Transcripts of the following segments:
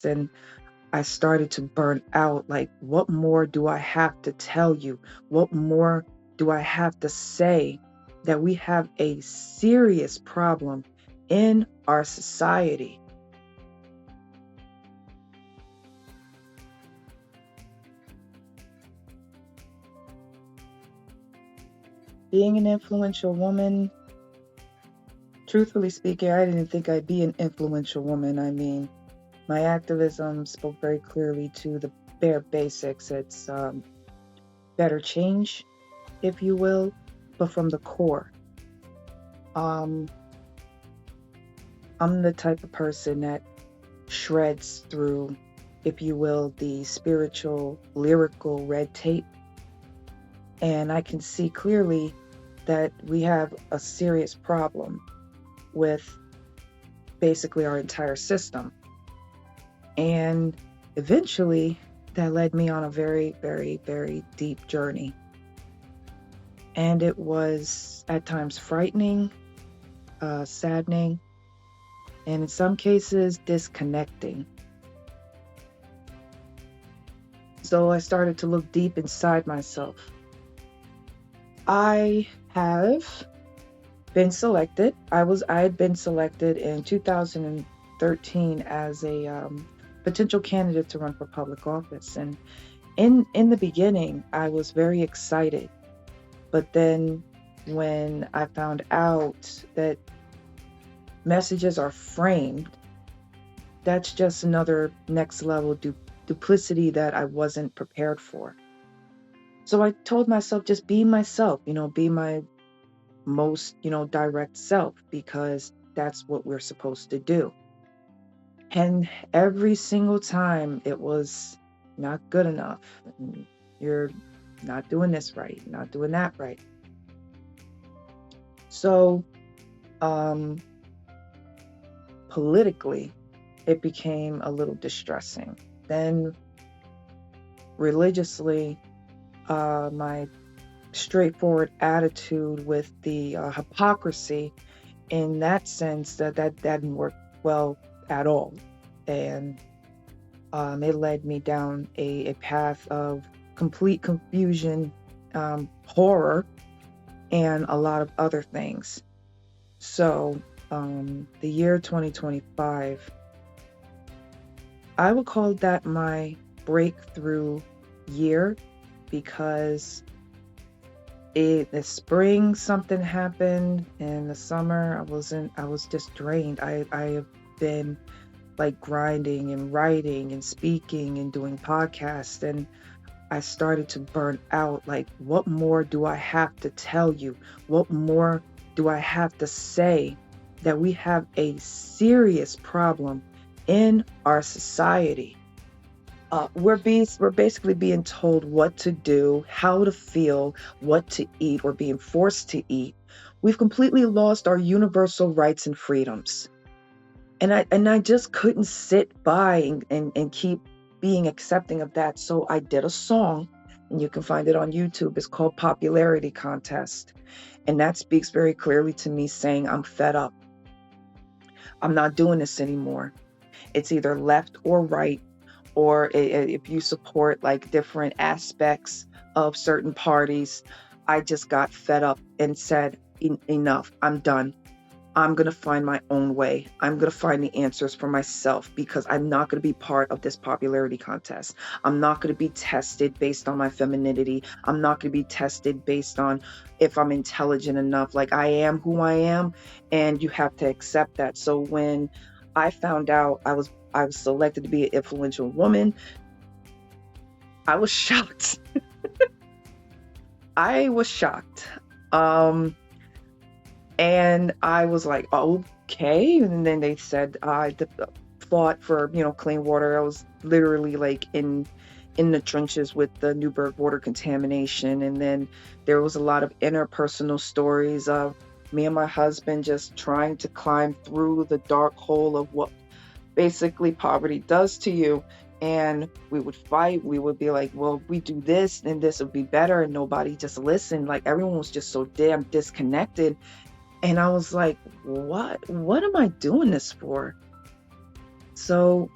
And I started to burn out. Like, what more do I have to tell you? What more do I have to say? That we have a serious problem in our society. Being an influential woman, truthfully speaking, I didn't think I'd be an influential woman. I mean, my activism spoke very clearly to the bare basics. It's better change, if you will, but from the core. Um, I'm the type of person that shreds through, if you will, the spiritual, lyrical red tape. And I can see clearly that we have a serious problem with basically our entire system. And eventually, that led me on a very, very, very deep journey. And it was at times frightening, saddening, and in some cases, disconnecting. So I started to look deep inside myself. I have been selected. I had been selected in 2013 as a potential candidate to run for public office. And in the beginning, I was very excited. But then when I found out that messages are framed, that's just another next level duplicity that I wasn't prepared for. So I told myself, just be myself, be my most, direct self, because that's what we're supposed to do. And every single time it was not good enough. You're not doing this right, not doing that right. So, politically, it became a little distressing. Then, religiously, my straightforward attitude with the hypocrisy in that sense that didn't work well at all. And it led me down a path of complete confusion, horror, and a lot of other things. So the year 2025, I would call that my breakthrough year, because in the spring something happened, in the summer I was just drained. I have been like grinding and writing and speaking and doing podcasts, and I started to burn out. Like, what more do I have to tell you? What more do I have to say? That we have a serious problem in our society. We're basically being told what to do, how to feel, what to eat, or being forced to eat. We've completely lost our universal rights and freedoms. And I just couldn't sit by and keep being accepting of that. So I did a song, and you can find it on YouTube. It's called Popularity Contest. And that speaks very clearly to me, saying I'm fed up. I'm not doing this anymore. It's either left or right, or if you support like different aspects of certain parties. I just got fed up and said, enough, I'm done. I'm going to find my own way. I'm going to find the answers for myself, because I'm not going to be part of this popularity contest. I'm not going to be tested based on my femininity. I'm not going to be tested based on if I'm intelligent enough. Like, I am who I am, and you have to accept that. So when I found out I was selected to be an influential woman, I was shocked. I was shocked. And I was like, okay. And then they said I fought for, clean water. I was literally like in the trenches with the Newburgh water contamination. And then there was a lot of interpersonal stories of me and my husband just trying to climb through the dark hole of what basically poverty does to you. And we would fight. We would be like, well, we do this and this would be better. And nobody just listened. Like, everyone was just so damn disconnected. And I was like, what am I doing this for? So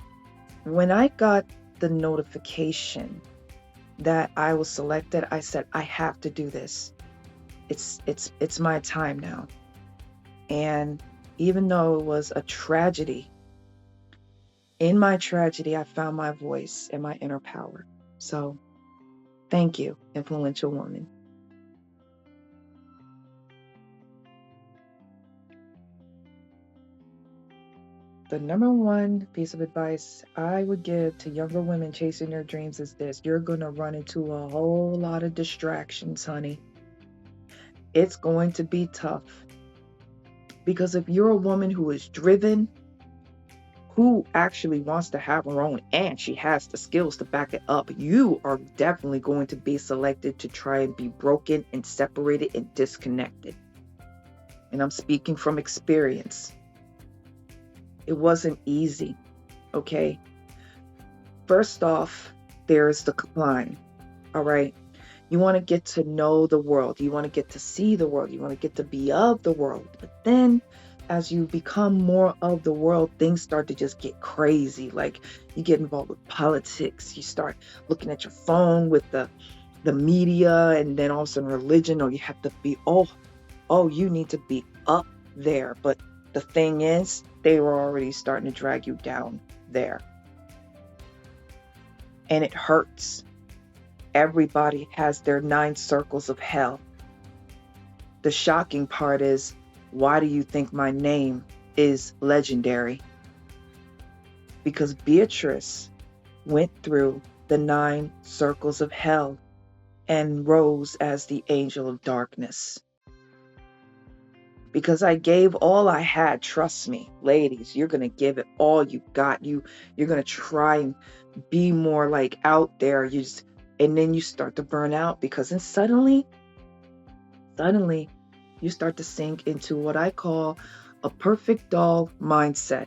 When I got the notification that I was selected, I said, I have to do this. It's my time now. And even though it was a tragedy, in my tragedy, I found my voice and my inner power. So thank you, influential woman. The number one piece of advice I would give to younger women chasing their dreams is this: you're going to run into a whole lot of distractions, honey. It's going to be tough. Because if you're a woman who is driven, who actually wants to have her own, and she has the skills to back it up, you are definitely going to be selected to try and be broken and separated and disconnected. And I'm speaking from experience. It wasn't easy, okay? First off, there's the climb, all right? You want to get to know the world. You want to get to see the world. You want to get to be of the world. But then as you become more of the world, things start to just get crazy. Like you get involved with politics. You start looking at your phone with the media, and then all of a sudden religion, or you have to be, oh, you need to be up there. But the thing is, they were already starting to drag you down there. And it hurts. Everybody has their 9 circles of hell. The shocking part is, why do you think my name is legendary? Because Beatrice went through the 9 circles of hell and rose as the angel of darkness. Because I gave all I had. Trust me, ladies, you're going to give it all you got. You're going to try and be more like out there. And then you start to burn out, because then suddenly you start to sink into what I call a perfect doll mindset.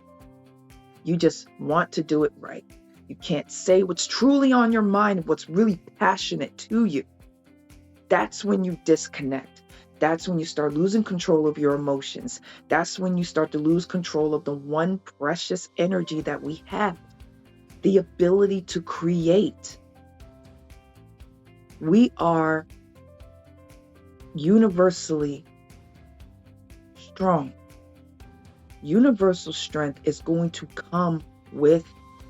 You just want to do it right. You can't say what's truly on your mind, what's really passionate to you. That's when you disconnect. That's when you start losing control of your emotions. That's when you start to lose control of the one precious energy that we have, the ability to create. We are universally strong. Universal strength is going to come with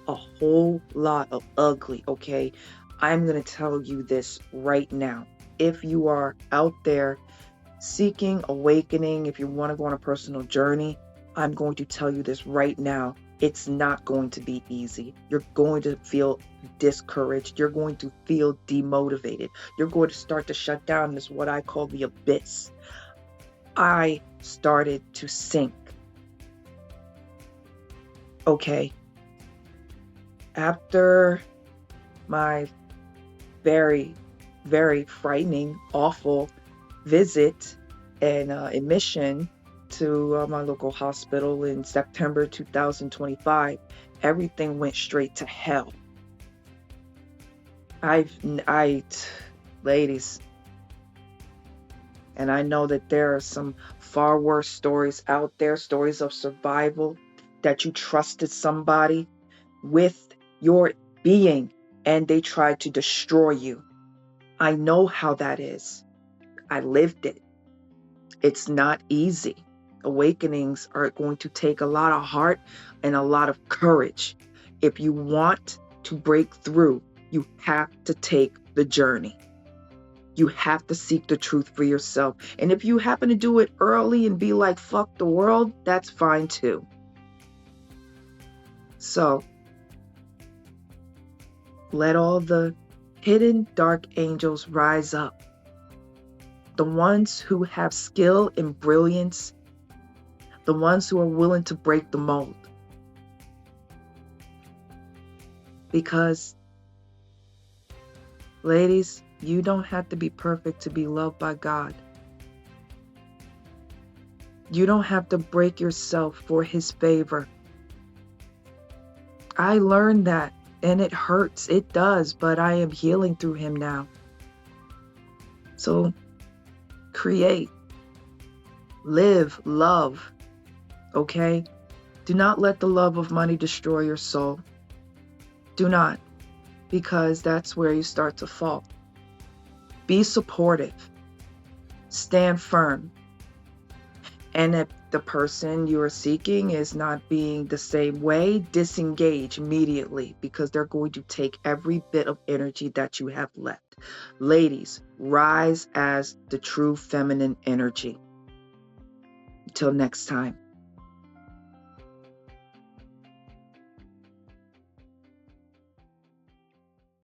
a whole lot of ugly, okay? I'm going to tell you this right now. If you are out there seeking awakening, if you want to go on a personal journey, I'm going to tell you this right now. It's not going to be easy. You're going to feel discouraged. You're going to feel demotivated. You're going to start to shut down this, what I call the abyss. I started to sink. Okay. After my very, very frightening, awful visit and admission to my local hospital in September 2025, everything went straight to hell. Ladies, and I know that there are some far worse stories out there, stories of survival, that you trusted somebody with your being and they tried to destroy you. I know how that is. I lived it. It's not easy. Awakenings are going to take a lot of heart and a lot of courage. If you want to break through, you have to take the journey. You have to seek the truth for yourself. And if you happen to do it early and be like, fuck the world, that's fine too. So, let all the hidden dark angels rise up. The ones who have skill and brilliance, the ones who are willing to break the mold. Because, ladies, you don't have to be perfect to be loved by God. You don't have to break yourself for His favor. I learned that, and it hurts. It does, but I am healing through Him now. So, create, live, love, okay? Do not let the love of money destroy your soul. Do not, because that's where you start to fall. Be supportive. Stand firm. And if the person you are seeking is not being the same way, disengage immediately, because they're going to take every bit of energy that you have left. Ladies, rise as the true feminine energy. Until next time.